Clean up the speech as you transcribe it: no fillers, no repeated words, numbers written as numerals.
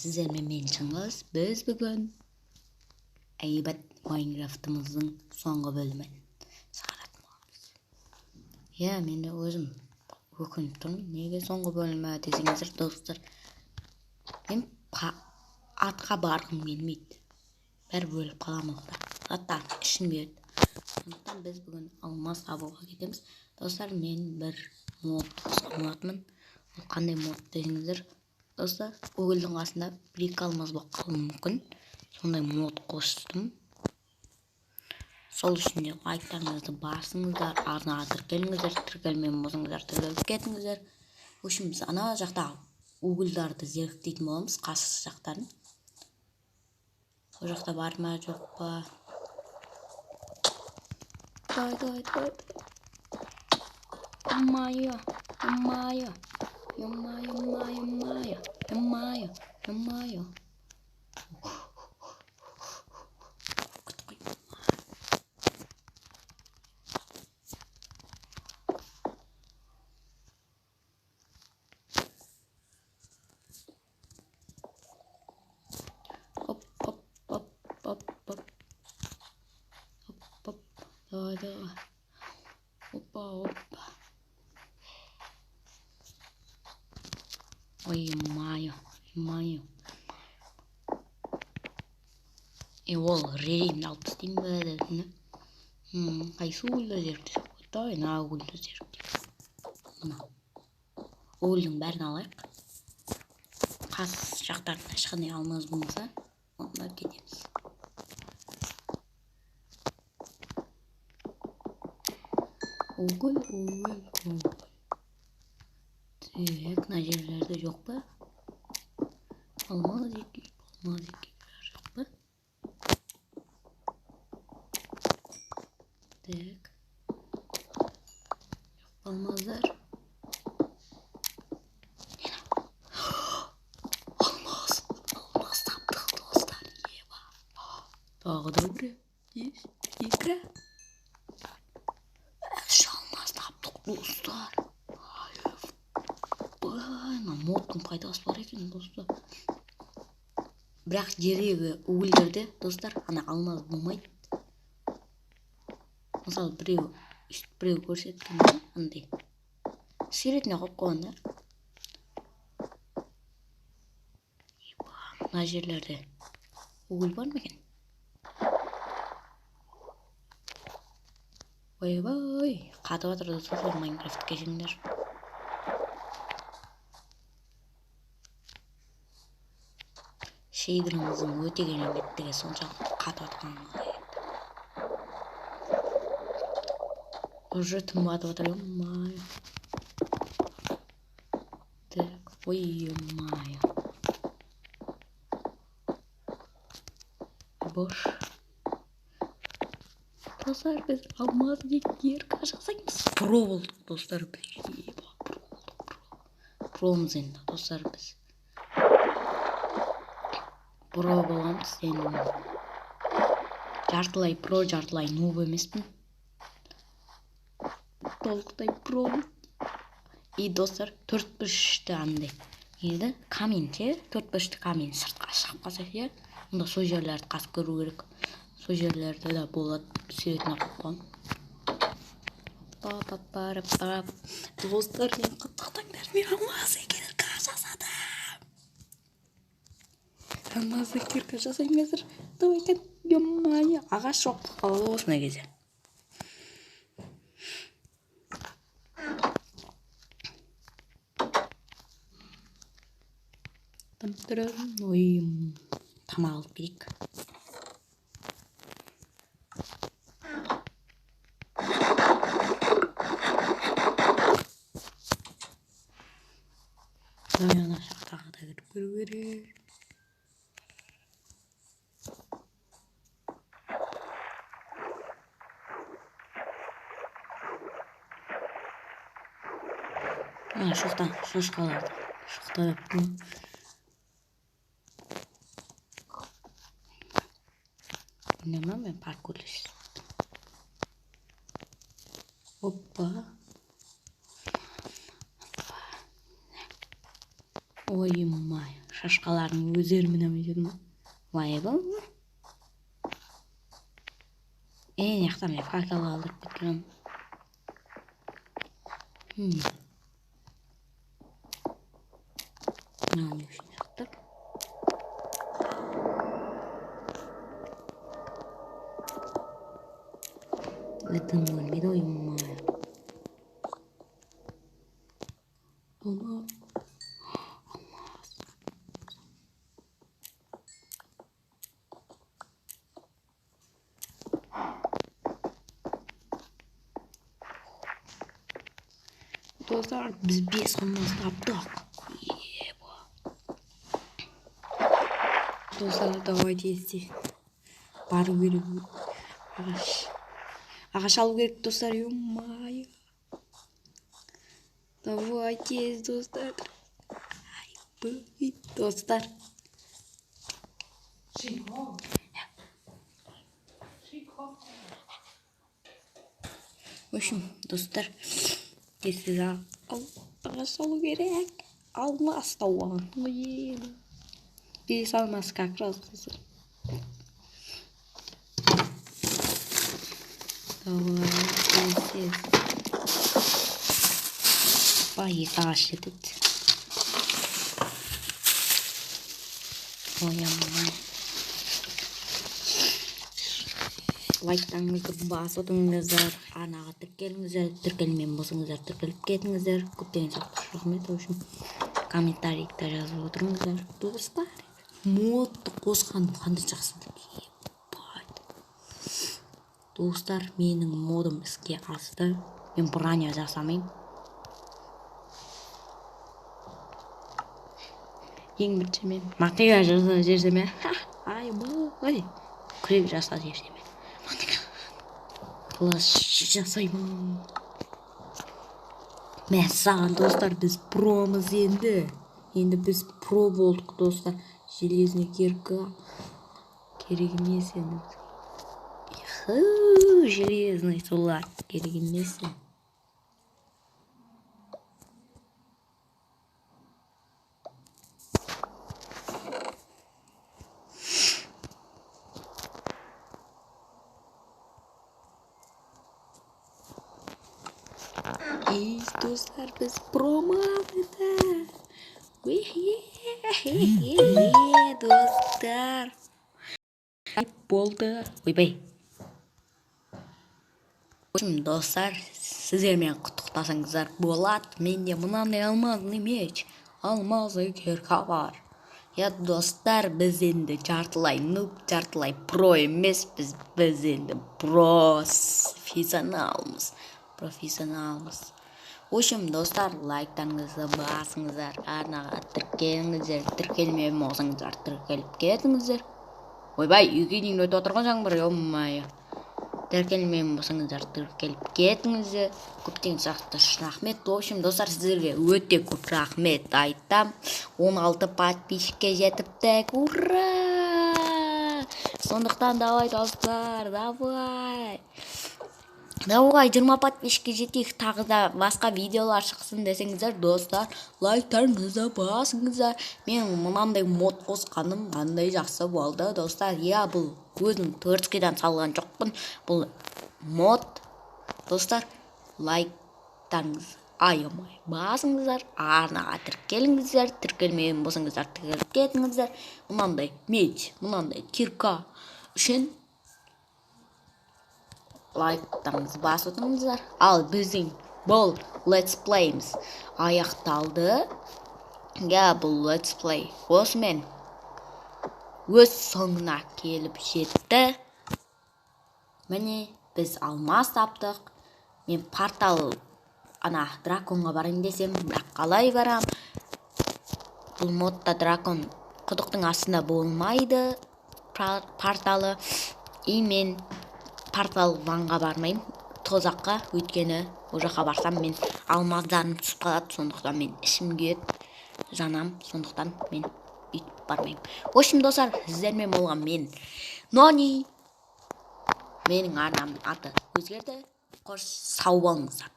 Sizlerle men Çıngiz. Biz bugün Aybat Minecraft'ımızın songa bölümünü saratmamız. Ya men de özüm ökünüp turmun. Nege songa bölümü desеңizdер, dostlar. Men atqa bargım gelmeydi. Bir bölüp kalamaqda. Hatta işin berdi. Soндықтан biz bugün almaz tabuğa ketemiz. Dostlar, men bir mod qosqanatmın. Qanday mod desеңiздер, dostlar, Google'дың қасында бір-екі алмаз болып қалуы мүмкін. Сондай мод қостым. Сол үшін де лайктарыңызды басыңыздар, арнаға тіркеліңіздер, тіркелмеген болсаңыздар тіркеліп кетіңіздер. Өшін біз ана жақта Google'дарды зерттейтін боламыз, қасыс жақтарын. Сол жақта бар ма, жоқ па? Дай. Йо-майо. Оп. Давай. Опа. Ой, майо. Ол рейін алып істеймін бе дедім. Қайсы Google'да зерттесек қойды, ана Google'да зерттеймін. Мына Google'дың бәрін алайық. Қасыс жақтарында ешқандай алмаз болмаса, онда кетеміз. Google. Так, мына жерлерде жоқ па? Алмаз екен жоқ па? Так. Алмаздар. Алмаз таптық, достар. Еба. Тағы да бір. Екі. Үш алмаз таптық, достар. Модтың пайдасы бар екен, достар. Бірақ жердегі Google'дерде, достар, ана алмаз болмайды. Мысалы, біреу көрсеткенде, андай суретіне қойып қойғанда. Мына жерлерде Google бар ма екен? Ой, қатып жатыр, достар, Майнкрафт кешіңдер. Шейдеріміздің өте кереметтігі соншалықты қатып жатқанын қалайды. Уже тым батып жатыр, ой-майо. Так, ой-майо. Бош. Достар, біз алмазды ерка жасаймыз. Про болдық, достар, біз. Промыз енді, достар, біз. Про боламыз, енді. Жартылай про, жартылай нуб емеспін. Толықтай про. И, достар, 4-5-ті андай. Еді, камин, ше? 4-5-ті камин сыртқа шығып қалса, ше? Онда сол жерлерді қасып көру керек. Сол жерлерді да болады, суретіне қойып қойып. Достар, мен құттықтаңдар, мен алмаз кирка жасадым. Алмаз кирка жасаймын қазір. Давай екен, йо-майо. Ағаш жоқ қалады осындай кезде. Ой, тамақ алып келейік. Ана жақтағы да кіріп көру керек. Шошқаларды. Шоқталап тұрмын. Bilmem ben parkurlaştım. Hoppa. Ой, май, Шашқалардың өздері мінемейді. Лай бұл. Яқта мен факел алдырып кеткенім. Не үшін жақтыр? Летін өлмейді ойымай. Алмаз. Dostlar biz 5 алмаз таптық. Dostlar давайте здесь пару керек. Ағаш алу керек, достар, ё-моё. Давайте, достар. Достар. В общем, достар, если ағаш алу керек, алмаз тауған. Бес алмаз как раз қызыр. Давай, екі ағаш жетеді. Ойамай. Лайктарыңызды басып отырыңыздар, арнаға тіркеліңіздер, тіркелмеген болсаңыздар тіркеліп кетіңіздер. Көптеген сақтық рахмет. В общем, комментарийді жазып отырыңыздар. Достар, модты қосқан қандай жақсы. Достар, менің модым іске асты. Мен броня жасамаймын. Ең бірінші мен мотыга жаса жерсем, ай бай, күрек жаса жерсем, плащ жасаймын. Мәссаған, достар, біз промыз енді. Енді біз про болдық, достар. Железный кирка керек емес енді. Железный солар керек емес. Достар, біз промады. Достар. Болды. Ойбай. Достар, сіздермен құттықтасаңыздар болады. Менде мынандай алмазный меч, алмазный кирка бар. Достар, біз енді жартылай нуб, жартылай про емес, біз енді профессионалмыз. В общем, достар, лайктарыңызды басыңыздар, арнаға тіркеліңіздер, тіркелмеген болсаңыздар тіркеліп кетіңіздер. Ойбай, үйге дейін өтіп отырған жаңбыр, ё-моё. Тіркелмеген болсаңыздар тіркеліп кетіңіздер. Көптеген сақтық рахмет. В общем, достар, сіздерге өте көп рахмет айтам. 16 подписчикке жетіптік. Ура! Сондықтан давай, достар, давай. Давай 20 подписчикке жетейік, тағы да басқа видеолар шықсын десеңіздер, достар, лайктарыңызды басыңыздар. Мен мынандай мод қосқаным қандай жақсы болды, достар. Бұл өзім төртскеден салған жоқпын. Бұл мод, достар, лайктарыңыз аямай басыңыздар, арнаға тіркеліңіздер, тіркелмеген болсаңыздар тіркеліп кетіңіздер. Мынандай меч, мынандай кирка үшін лайктарыңызды басып отырыңыздар. Ал біздің бұл Let's Play'іміз аяқталды. Бұл Let's Play осымен өз соңына келіп жетті. Міне, біз алмаз таптық. Мен портал драконға барайын десем, бірақ қалай барам? Бұл модта дракон құдықтың астында болмайды, порталы. Мен портал ванға бармайым, тозаққа, өйткені ол жаққа барсам мен алмаздарым түсіп қалады, сондықтан мен ішім кет, жанам, сондықтан мен үйтіп бармайым. В общем, достар, сіздермен болған мен Нони. Менің арнамның аты өзгерді. Қош сау болыңыздар.